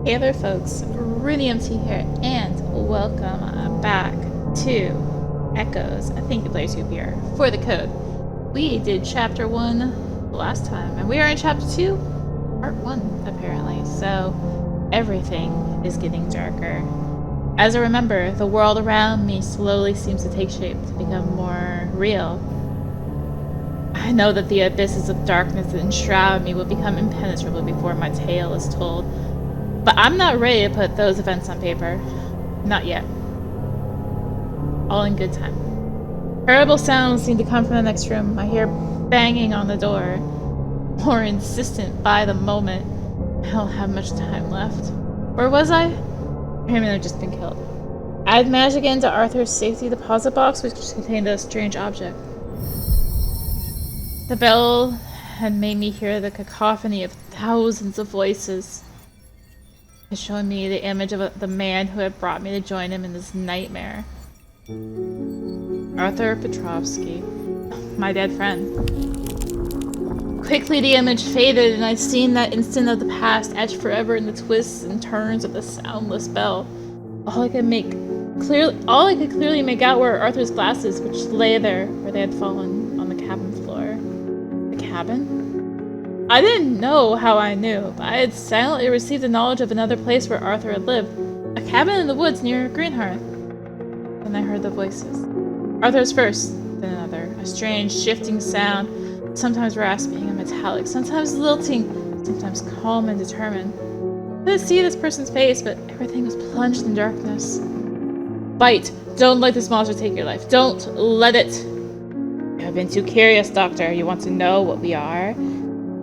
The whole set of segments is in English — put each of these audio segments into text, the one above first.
Hey there folks, RuneMT here, and welcome back to Echoes. Thank you players who here for the code. We did chapter 1 last time, and we are in chapter 2, part 1 apparently, so everything is getting darker. As I remember, the world around me slowly seems to take shape, to become more real. I know that the abysses of darkness that enshroud me will become impenetrable before my tale is told. But I'm not ready to put those events on paper. Not yet. All in good time. Terrible sounds seem to come from the next room. I hear banging on the door. More insistent by the moment. I don't have much time left. Where was I? Raymond had just been killed. I had managed to get into Arthur's safety deposit box, which contained a strange object. The bell had made me hear the cacophony of thousands of voices. Showing me the image of the man who had brought me to join him in this nightmare. Arthur Petrovsky, my dead friend. Quickly the image faded, and I'd seen that instant of the past etched forever in the twists and turns of the soundless bell. All I could clearly make out were Arthur's glasses, which lay there where they had fallen on the cabin floor. The cabin? I didn't know how I knew, but I had silently received the knowledge of another place where Arthur had lived. A cabin in the woods near Greenhearth. Then I heard the voices. Arthur's first, then another. A strange, shifting sound, sometimes rasping and metallic, sometimes lilting, sometimes calm and determined. I could see this person's face, but everything was plunged in darkness. Bite! Don't let this monster take your life. Don't let it! You have been too curious, Doctor. You want to know what we are?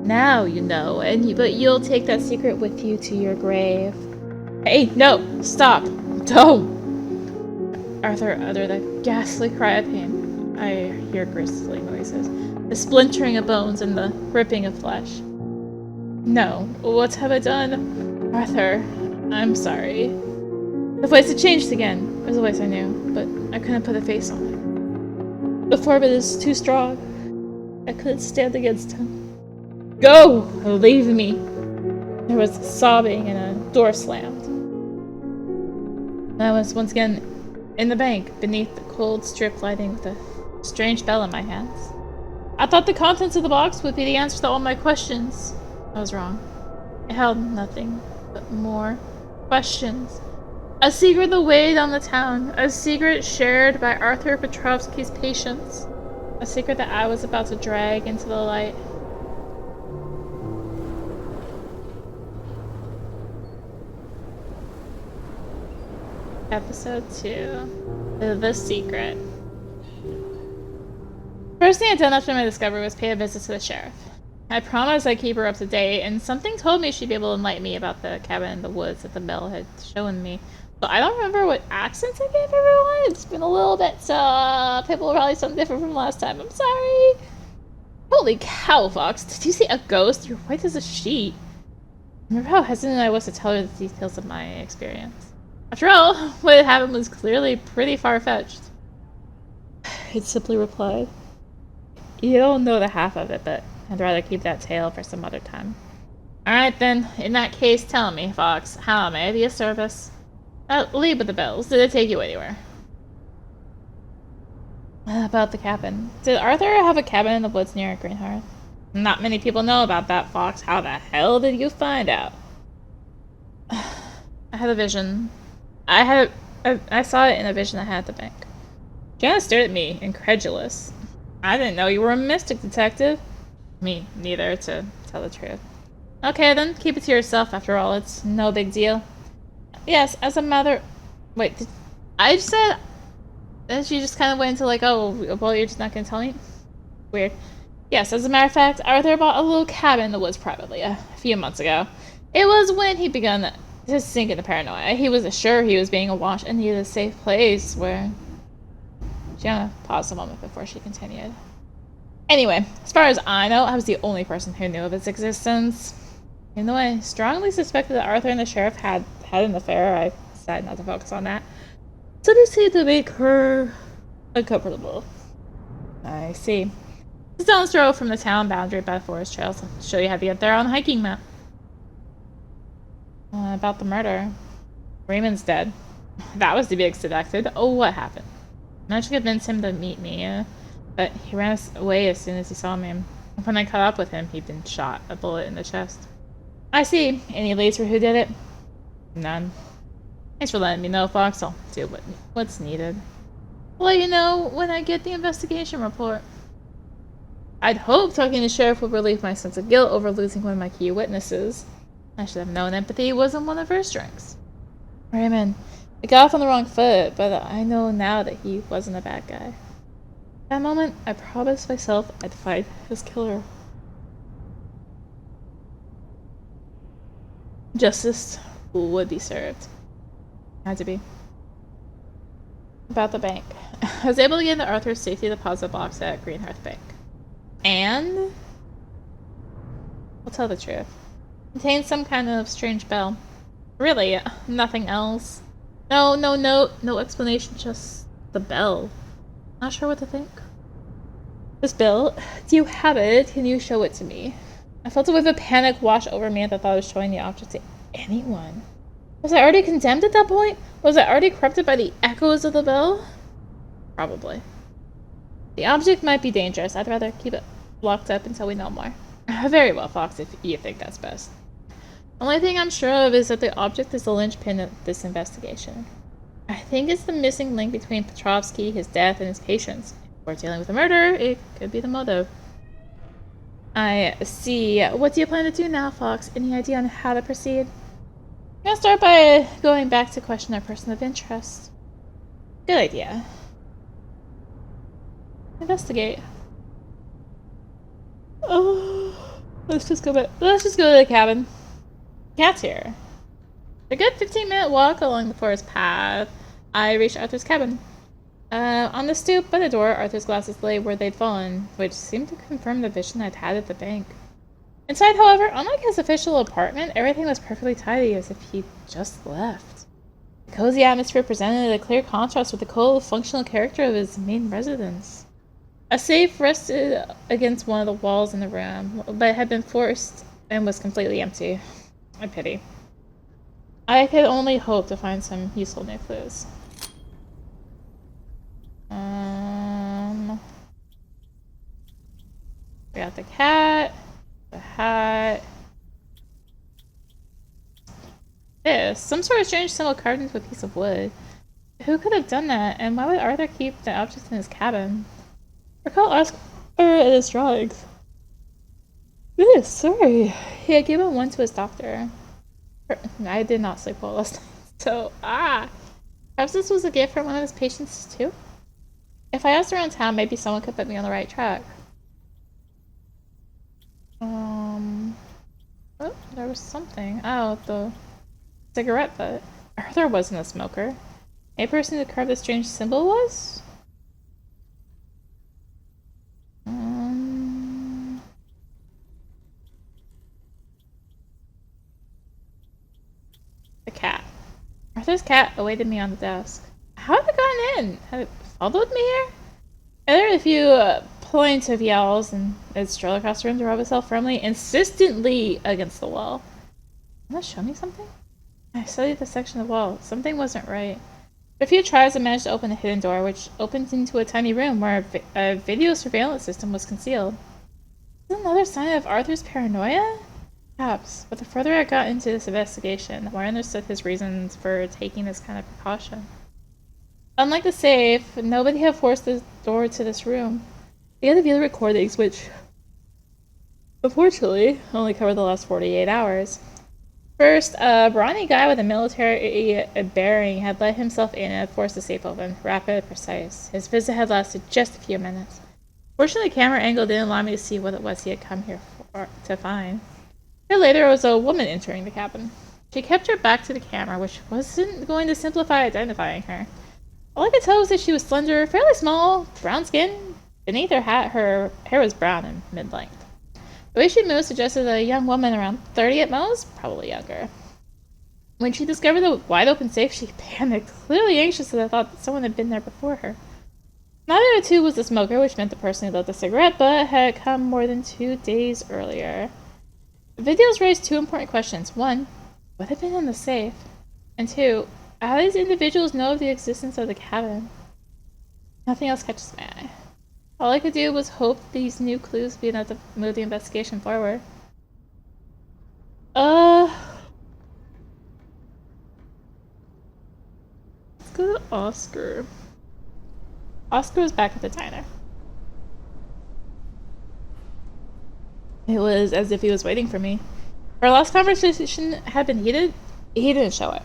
Now you know, but you'll take that secret with you to your grave. Hey, no! Stop! Don't! Arthur uttered a ghastly cry of pain. I hear grisly noises, the splintering of bones and the ripping of flesh. No, what have I done? Arthur, I'm sorry. The voice had changed again. It was a voice I knew, but I couldn't put a face on it. The foreman is too strong. I couldn't stand against him. Go! Leave me! There was sobbing and a door slammed. I was once again in the bank, beneath the cold strip lighting with a strange bell in my hands. I thought the contents of the box would be the answer to all my questions. I was wrong. It held nothing but more questions. A secret that weighed on the town. A secret shared by Arthur Petrovsky's patients. A secret that I was about to drag into the light. Episode 2. The Secret. First thing I done after my discovery was pay a visit to the sheriff. I promised I'd keep her up to date, and something told me she'd be able to enlighten me about the cabin in the woods that the bell had shown me. But I don't remember what accents I gave everyone. It's been a little bit, so people will probably sound different from last time. I'm sorry. Holy cow, Fox. Did you see a ghost? You're white as a sheet. Remember how hesitant I was to tell her the details of my experience? After all, what had happened was clearly pretty far-fetched. It simply replied, "You don't know the half of it, but I'd rather keep that tale for some other time." Alright then, in that case, tell me, Fox, how may I be of service? Leave with the bells. Did it take you anywhere? About the cabin. Did Arthur have a cabin in the woods near Greenhearth? Not many people know about that, Fox. How the hell did you find out? I had a vision. I saw it in a vision I had at the bank. Jana stared at me, incredulous. I didn't know you were a mystic detective. Me neither, to tell the truth. Okay then, keep it to yourself after all, it's no big deal. Yes, as a matter... Wait, I just said... Then she just kind of went into like, oh, well, you're just not going to tell me? Weird. Yes, as a matter of fact, Arthur bought a little cabin in the woods privately a few months ago. It was when he began to sink into paranoia. He was sure he was being watched and needed a safe place where... Gianna paused a moment before she continued. Anyway, as far as I know, I was the only person who knew of its existence. Even though I strongly suspected that Arthur and the sheriff had an affair, I decided not to focus on that. So they seemed to make her uncomfortable. I see. The stone's throw from the town boundary by the forest trails. I'll show you how to get there on the hiking map. About the murder. Raymond's dead. That was to be expected. Oh, what happened? I managed to convince him to meet me, but he ran away as soon as he saw me. When I caught up with him, he'd been shot, a bullet in the chest. I see. Any leads for who did it? None. Thanks for letting me know, Fox. I'll do what's needed. I'll let you know when I get the investigation report. I'd hoped talking to the sheriff would relieve my sense of guilt over losing one of my key witnesses. I should have known empathy wasn't one of her strengths. Raymond, I got off on the wrong foot, but I know now that he wasn't a bad guy. At that moment, I promised myself I'd fight his killer. Justice would be served. Had to be. About the bank. I was able to get into Arthur's safety deposit box at Greenhearth Bank. And I'll tell the truth. It contained some kind of strange bell. Really, nothing else. No explanation, just the bell. Not sure what to think. This bell, do you have it? Can you show it to me? I felt a wave of panic wash over me at the thought of showing the object to anyone. Was I already condemned at that point? Was I already corrupted by the echoes of the bell? Probably. The object might be dangerous. I'd rather keep it locked up until we know more. Very well, Fox, if you think that's best. The only thing I'm sure of is that the object is the linchpin of this investigation. I think it's the missing link between Petrovsky, his death, and his patients. If we're dealing with a murder, it could be the motive. I see. What do you plan to do now, Fox? Any idea on how to proceed? I'm gonna start by going back to question our person of interest. Good idea. Investigate. Oh, let's just go back. Let's just go to the cabin. Cat's here. A good 15-minute walk along the forest path, I reached Arthur's cabin. On the stoop by the door, Arthur's glasses lay where they'd fallen, which seemed to confirm the vision I'd had at the bank. Inside, however, unlike his official apartment, everything was perfectly tidy, as if he'd just left. The cozy atmosphere presented a clear contrast with the cold, functional character of his main residence. A safe rested against one of the walls in the room, but had been forced and was completely empty. I pity. I could only hope to find some useful new clues. We got the cat, the hat. This, some sort of strange symbol carved into a piece of wood. Who could have done that, and why would Arthur keep the object in his cabin? Recall asked her at his drawings. Really sorry. He had given one to his doctor. I did not sleep well last night, so perhaps this was a gift from one of his patients too? If I asked around town, maybe someone could put me on the right track. Oh, there was something. Oh, the cigarette butt. Arthur wasn't a smoker. A person who carved this strange symbol was? The cat. Arthur's cat awaited me on the desk. How had it gotten in? Had it followed me here? I uttered a few plaintive yells and it strode across the room to rub itself firmly, insistently against the wall. Want to show me something? I studied the section of the wall. Something wasn't right. With a few tries, I managed to open a hidden door, which opened into a tiny room where a video surveillance system was concealed. Is this another sign of Arthur's paranoia? Perhaps, but the further I got into this investigation, the more I understood his reasons for taking this kind of precaution. Unlike the safe, nobody had forced the door to this room. They had to view the recordings, which, unfortunately, only covered the last 48 hours. First, a brawny guy with a military bearing had let himself in and had forced the safe open, rapid and precise. His visit had lasted just a few minutes. Fortunately, the camera angle didn't allow me to see what it was he had come here to find. A bit later, there was a woman entering the cabin. She kept her back to the camera, which wasn't going to simplify identifying her. All I could tell was that she was slender, fairly small, brown skin. Beneath her hat, her hair was brown and mid-length. The way she moved suggested a young woman around 30 at most, probably younger. When she discovered the wide-open safe, she panicked, clearly anxious as I thought that someone had been there before her. Neither of the two was a smoker, which meant the person who lit the cigarette butt had come more than 2 days earlier. The videos raised two important questions. One, What had been in the safe? And two, how do these individuals know of the existence of the cabin? Nothing else catches my eye. All I could do was hope these new clues would be enough to move the investigation forward. Let's go to Oscar. Oscar was back at the diner. It was as if he was waiting for me. Our last conversation had been heated. He didn't show it.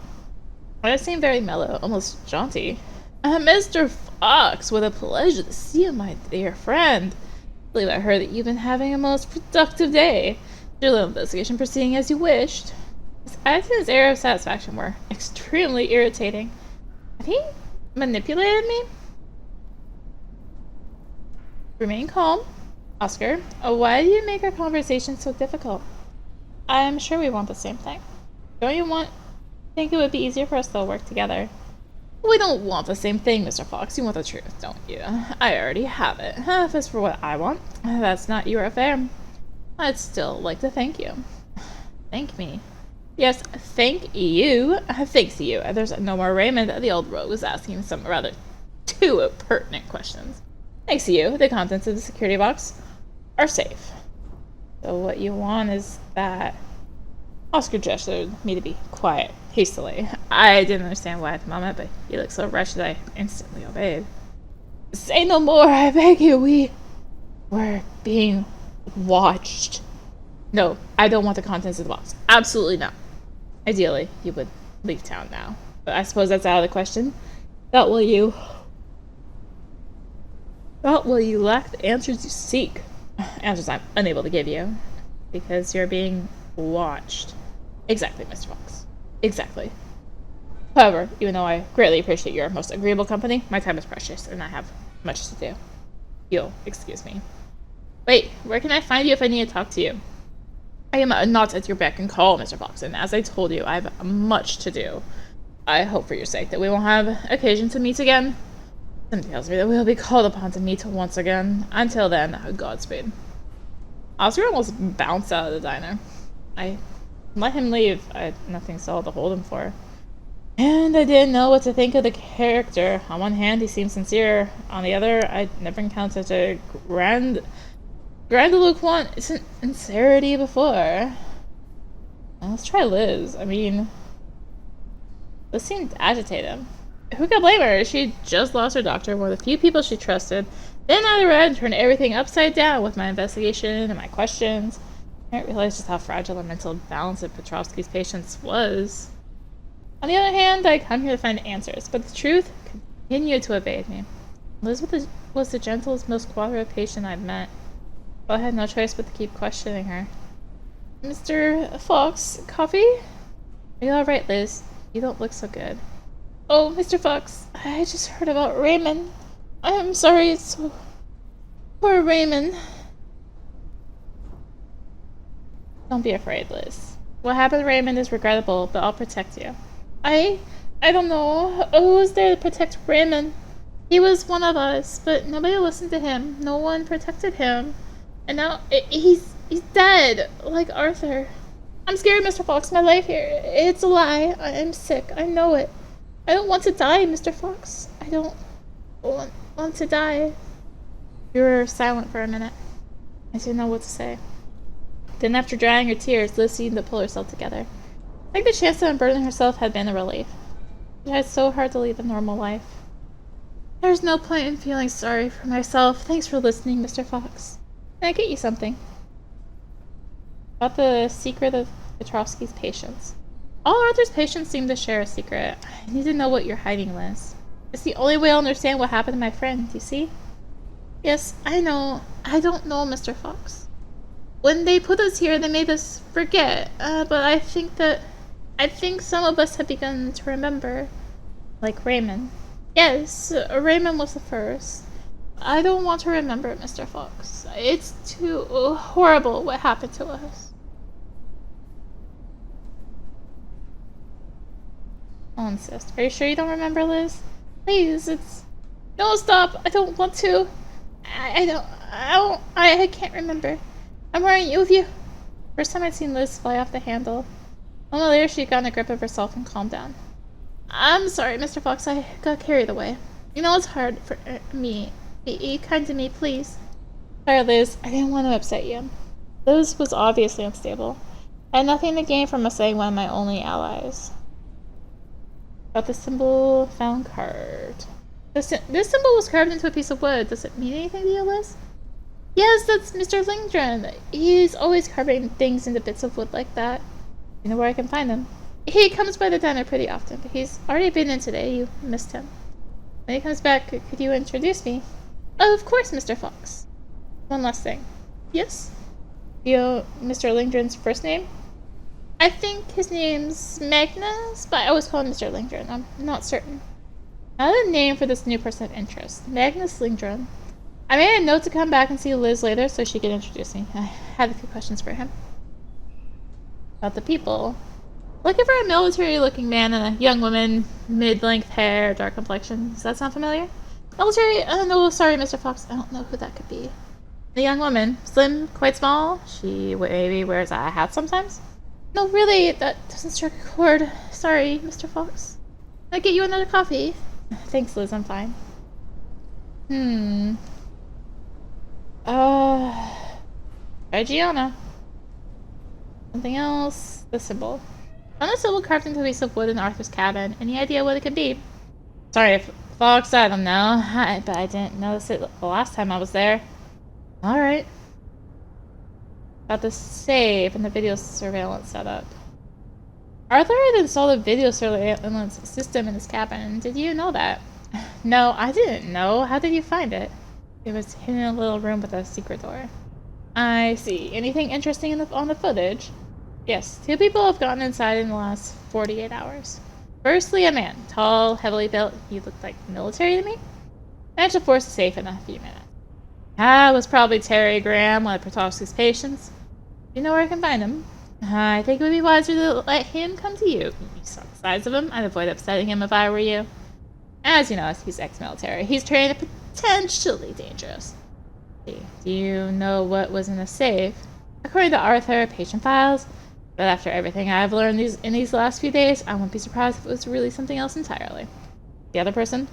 I seemed very mellow, almost jaunty. Mr. Fox, what a pleasure to see you, my dear friend. I believe I heard that you've been having a most productive day. Your little investigation proceeding as you wished. His attitude and his air of satisfaction were extremely irritating. Had he manipulated me? Remain calm. Oscar, why do you make our conversation so difficult? I'm sure we want the same thing. Don't you think it would be easier for us to work together? We don't want the same thing, Mr. Fox. You want the truth, don't you? I already have it. If it's for what I want, that's not your affair. I'd still like to thank you. Thank me? Yes, thank you. Thanks to you. There's no more Raymond. The old rogue was asking some rather too pertinent questions. Thanks to you, the contents of the security box are safe. So what you want is that... Oscar gestured me to be quiet, hastily. I didn't understand why at the moment, but he looked so wretched that I instantly obeyed. Say no more, I beg you. We're being watched. No, I don't want the contents of the box. Absolutely not. Ideally, you would leave town now. But I suppose that's out of the question. Not will you lack the answers you seek. Answers I'm unable to give you. Because you're being watched. Exactly, Mr. Fox. Exactly. However, even though I greatly appreciate your most agreeable company, my time is precious, and I have much to do. You'll excuse me. Wait, where can I find you if I need to talk to you? I am not at your beck and call, Mr. Fox, and as I told you, I have much to do. I hope for your sake that we will have occasion to meet again. Something tells me that we will be called upon to meet once again. Until then, Godspeed. Oscar almost bounced out of the diner. I let him leave. I had nothing solid to hold him for. And I didn't know what to think of the character. On one hand, he seemed sincere. On the other, I'd never encountered such a grandiloquent sincerity before. Well, let's try Liz. I mean, Liz seemed agitated. Who could blame her? She just lost her doctor, one of the few people she trusted. Then I read and turned everything upside down with my investigation and my questions. I didn't realize just how fragile the mental balance of Petrovsky's patients was. On the other hand, I come here to find answers, but the truth continued to evade me. Elizabeth was the gentlest, most cooperative patient I've met. But I had no choice but to keep questioning her. Mr. Fox, coffee? Are you alright, Liz? You don't look so good. Oh, Mr. Fox, I just heard about Raymond. I'm sorry, it's so... Poor Raymond. Don't be afraid, Liz. What happened to Raymond is regrettable, but I'll protect you. I don't know. Who was there to protect Raymond? He was one of us, but nobody listened to him. No one protected him. And now he's dead, like Arthur. I'm scared, Mr. Fox. My life here, it's a lie. I'm sick. I know it. I don't want to die, Mr. Fox. I don't want to die. You were silent for a minute. I didn't know what to say. Then after drying her tears, Liz seemed to pull herself together. I think the chance of unburdening herself had been a relief. She tried so hard to lead a normal life. There's no point in feeling sorry for myself. Thanks for listening, Mr. Fox. Can I get you something? About the secret of Petrovsky's patients. All Arthur's patients seem to share a secret. I need to know what you're hiding, Liz. It's the only way I'll understand what happened to my friend, you see? Yes, I know. I don't know, Mr. Fox. When they put us here, they made us forget. But I think some of us have begun to remember. Like Raymond. Yes, Raymond was the first. I don't want to remember, Mr. Fox. It's too horrible what happened to us. I'll insist. Are you sure you don't remember, Liz? Please, it's... No, stop! I don't want to. I can't remember. I'm worrying you with you. First time I'd seen Liz fly off the handle. A moment later, she got in a grip of herself and calmed down. I'm sorry, Mr. Fox. I got carried away. You know it's hard for me. Be kind to me, please. Sorry, Liz. I didn't want to upset you. Liz was obviously unstable. I had nothing to gain from saying one of my only allies. Got the symbol found carved. This symbol was carved into a piece of wood. Does it mean anything to you, Liz? Yes, that's Mr. Lindgren. He's always carving things into bits of wood like that. You know where I can find him? He comes by the diner pretty often, but he's already been in today. You missed him. When he comes back, could you introduce me? Oh, of course, Mr. Fox. One last thing. Yes? You know Mr. Lindgren's first name? I think his name's Magnus, but I always call him Mr. Lindgren. I'm not certain. Another name for this new person of interest. Magnus Lindgren. I made a note to come back and see Liz later so she could introduce me. I had a few questions for him. About the people. Looking for a military-looking man and a young woman, mid-length hair, dark complexion. Does that sound familiar? Military? No, sorry, Mr. Fox. I don't know who that could be. The young woman. Slim, quite small. She maybe wears a hat sometimes. No, really, that doesn't strike a chord. Sorry, Mr. Fox. Can I get you another coffee? Thanks, Liz. I'm fine. Gianna. Something else. The symbol. Found a symbol carved into a piece of wood in Arthur's cabin. Any idea what it could be? Sorry, Fox, I don't know. But I didn't notice it the last time I was there. Alright. About the safe and the video surveillance setup. Arthur had installed a video surveillance system in his cabin. Did you know that? No, I didn't know. How did you find it? It was hidden in a little room with a secret door. I see. Anything interesting on the footage? Yes, 2 people have gotten inside in the last 48 hours. Firstly, a man. Tall, heavily built. He looked like military to me. Managed to force the safe in a few minutes. It was probably Terry Graham, one of Potowski's patients. Do you know where I can find him? I think it would be wiser to let him come to you. You saw the size of him. I'd avoid upsetting him if I were you. As you know, he's ex-military. He's trained and potentially dangerous. Do you know what was in the safe? According to Arthur, patient files. But after everything I've learned in these last few days, I won't be surprised if it was really something else entirely. The other person?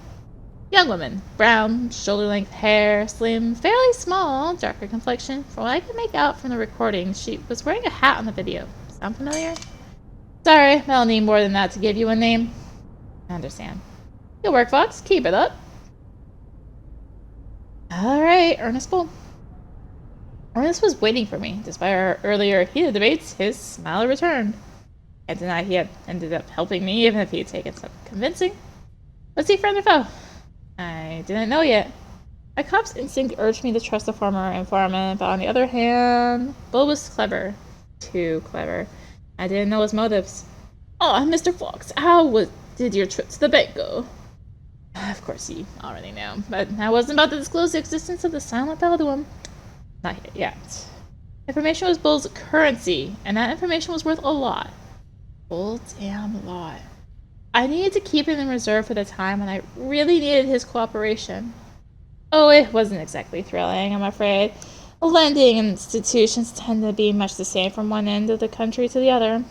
Young woman. Brown, shoulder-length hair, slim, fairly small, darker complexion. From what I can make out from the recording, she was wearing a hat on the video. Sound familiar? Sorry, I'll need more than that to give you a name. I understand. Good work, Fox. Keep it up. Alright, Ernest Bull. Ernest was waiting for me. Despite our earlier heated debates, his smile returned. I denied he had ended up helping me, even if he had taken some convincing. Was he friend or foe? I didn't know yet. My cop's instinct urged me to trust the former informant, but on the other hand, Bull was clever. Too clever. I didn't know his motives. Oh, Mr. Fox, did your trip to the bank go? Of course you already know, but I wasn't about to disclose the existence of the silent bell to him. Not yet. Information was Bull's currency, and that information was worth a lot. Full damn lot. I needed to keep it in reserve for the time when I really needed his cooperation. Oh, it wasn't exactly thrilling, I'm afraid. Lending institutions tend to be much the same from one end of the country to the other.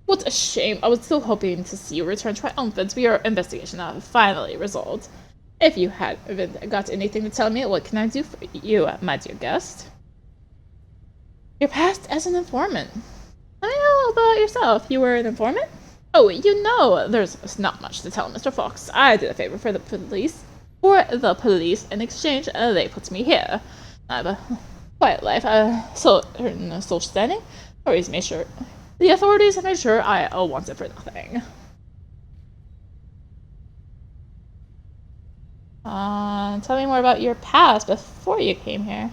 What a shame. I was still hoping to see you return triumphant to your investigation finally resolved. If you had got anything to tell me, what can I do for you, my dear guest? Your past as an informant. Let me know about yourself. You were an informant? Oh, you know, there's not much to tell, Mr. Fox. I did a favor for the police. In exchange, they put me here. I have a quiet life, certain social standing. The authorities have made sure I wanted for nothing. Tell me more about your past before you came here.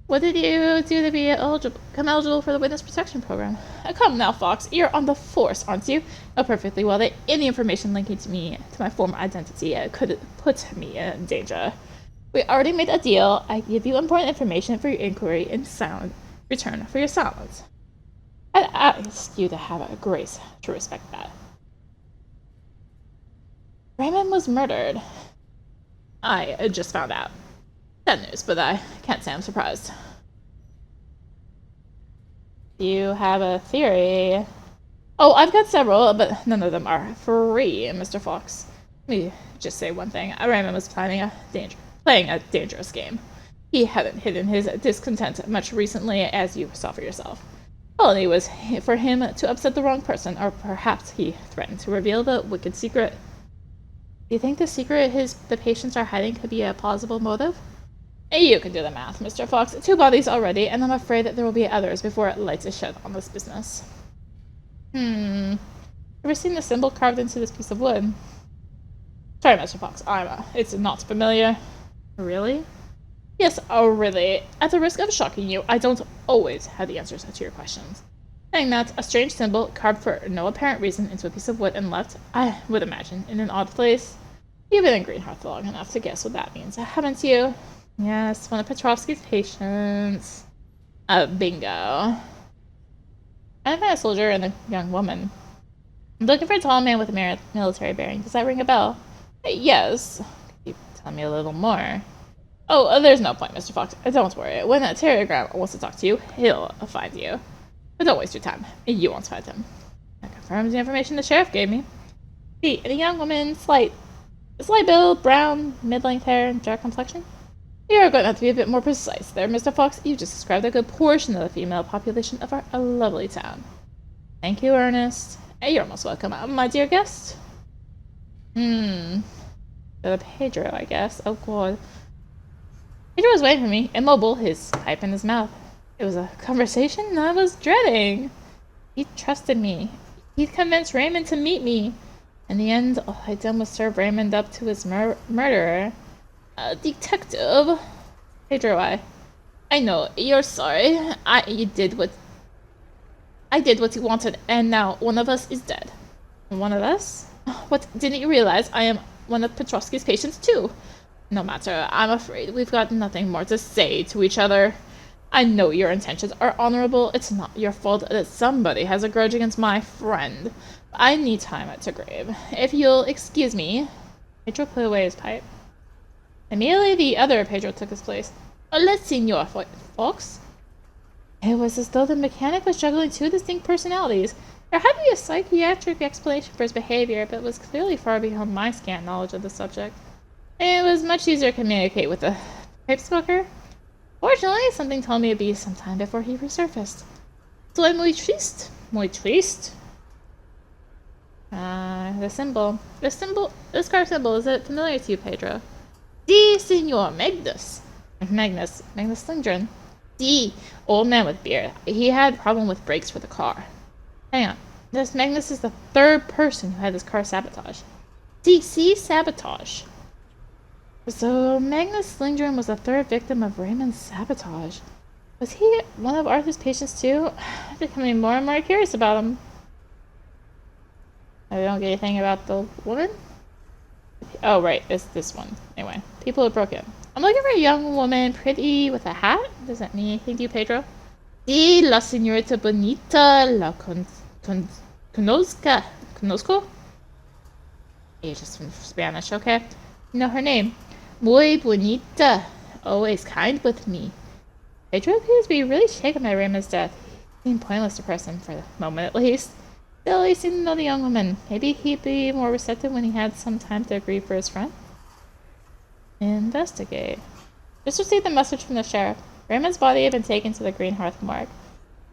What did you do to become eligible for the Witness Protection Program? Come now, Fox. You're on the force, aren't you? Know perfectly well that any information linking to my former identity could put me in danger. We already made a deal. I give you important information for your inquiry in return for your silence. I'd ask you to have a grace to respect that. Raymond was murdered. I just found out. Sad news, but I can't say I'm surprised. Do you have a theory? Oh, I've got several, but none of them are free, Mr. Fox. Let me just say one thing. Raymond was playing a dangerous game. He hadn't hidden his discontent much recently, as you saw for yourself. Well, it was for him to upset the wrong person, or perhaps he threatened to reveal the wicked secret. Do you think the secret the patients are hiding could be a plausible motive? You can do the math, Mr. Fox. 2 bodies already, and I'm afraid that there will be others before lights is shed on this business. Ever seen the symbol carved into this piece of wood? Sorry, Mr. Fox, it's not familiar. Really? Yes, oh really. At the risk of shocking you, I don't always have the answers to your questions. Saying that, a strange symbol carved for no apparent reason into a piece of wood and left, I would imagine, in an odd place. You've been in Greenhearth long enough to guess what that means, haven't you? Yes, one of Petrovsky's patients. Bingo. I met a soldier and a young woman. I'm looking for a tall man with a military bearing. Does that ring a bell? Yes. Could you tell me a little more? Oh, there's no point, Mr. Fox. Don't worry. When that Terrygram wants to talk to you, he'll find you. But don't waste your time. You won't find him. That confirms the information the sheriff gave me. See, a young woman, slight build, brown, mid-length hair, and dark complexion. You're going to have to be a bit more precise there, Mr. Fox. You just described a good portion of the female population of our lovely town. Thank you, Ernest. Hey, you're most welcome, my dear guest. The Pedro, I guess. Oh, God. Pedro was waiting for me, immobile, his pipe in his mouth. It was a conversation I was dreading. He trusted me. He'd convinced Raymond to meet me. In the end, all I'd done was serve Raymond up to his murderer. Detective. Pedro, I know, you're sorry. I did what you wanted, and now one of us is dead. One of us? What, didn't you realize I am one of Petrovsky's patients, too? No matter, I'm afraid we've got nothing more to say to each other. I know your intentions are honorable. It's not your fault that somebody has a grudge against my friend. I need time at the grave. If you'll excuse me. Pedro put away his pipe. Immediately, the other Pedro took his place. Let's see, Senor Fox. It was as though the mechanic was juggling 2 distinct personalities. There had to be a psychiatric explanation for his behavior, but it was clearly far beyond my scant knowledge of the subject. It was much easier to communicate with the pipe smoker. Fortunately, something told me it'd be some time before he resurfaced. Soy muy triste. Muy triste. The symbol. This carved symbol, is it familiar to you, Pedro? Si, Senor Magnus. Magnus Lindgren. Si, old man with beard. He had a problem with brakes for the car. Hang on. This Magnus is the 3rd person who had his car sabotaged. Si, sabotage. So Magnus Lindgren was the 3rd victim of Raymond's sabotage. Was he one of Arthur's patients too? I'm becoming more and more curious about him. I don't get anything about the woman? Oh, right, it's this one. Anyway, people have broken. I'm looking for a young woman, pretty, with a hat. Does that mean anything to you, Pedro? Sí, la señorita bonita, la conozco? You're just from Spanish, okay? You know her name. Muy bonita. Always kind with me. Pedro appears to be really shaken by Raymond's death. It seemed pointless to press him, for the moment at least. Still, he seemed to know the young woman. Maybe he'd be more receptive when he had some time to grieve for his friend. Investigate. Just received a message from the sheriff. Raymond's body had been taken to the Greenhearth morgue.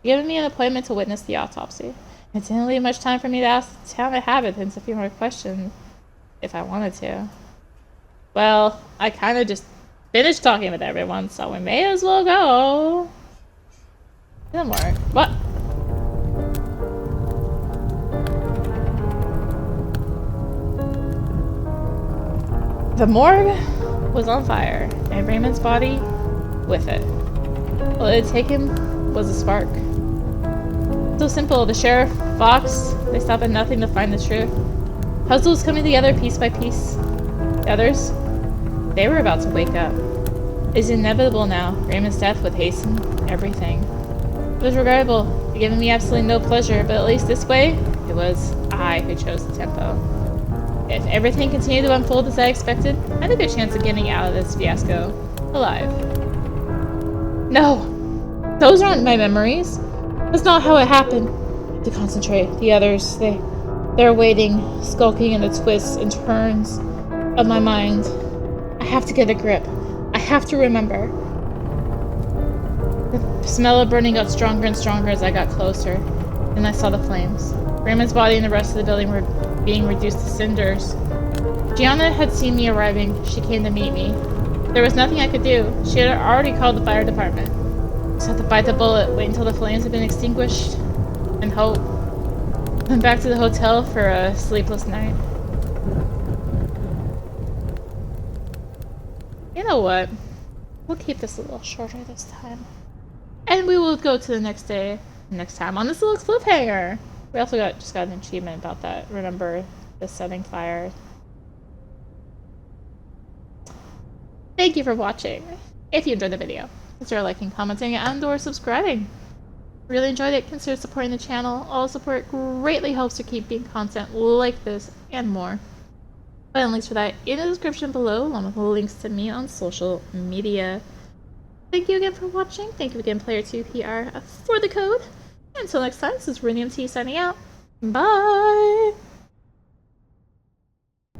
He'd given me an appointment to witness the autopsy. It didn't leave much time for me to ask the town inhabitants a few more questions, if I wanted to. Well, I kind of just finished talking with everyone, so we may as well go. The morgue. What? The morgue was on fire, and Raymond's body with it. All it had taken was a spark. So simple, the sheriff, Fox, they stopped at nothing to find the truth. Puzzles coming together piece by piece. The others, they were about to wake up. It's inevitable now. Raymond's death would hasten everything. It was regrettable. It gave me absolutely no pleasure, but at least this way, it was I who chose the tempo. If everything continued to unfold as I expected, I had a good chance of getting out of this fiasco alive. No! Those aren't my memories. That's not how it happened. To concentrate. The others, they're waiting, skulking in the twists and turns of my mind. I have to get a grip. I have to remember. The smell of burning got stronger and stronger as I got closer. Then I saw the flames. Raymond's body and the rest of the building were being reduced to cinders. Gianna had seen me arriving. She came to meet me. There was nothing I could do. She had already called the fire department. I just had to bite the bullet, wait until the flames had been extinguished, and hope. Went back to the hotel for a sleepless night. You know what? We'll keep this a little shorter this time. And we will go to the next day, next time on this little cliffhanger. We also just got an achievement about that. Remember the setting fire. Thank you for watching. If you enjoyed the video, consider liking, commenting, and or subscribing. Really enjoyed it, consider supporting the channel. All support greatly helps to keep making content like this and more. Find links for that in the description below, along with links to me on social media. Thank you again for watching. Thank you again, Player2PR, for the code. Until next time, this is ReneMT signing out. Bye!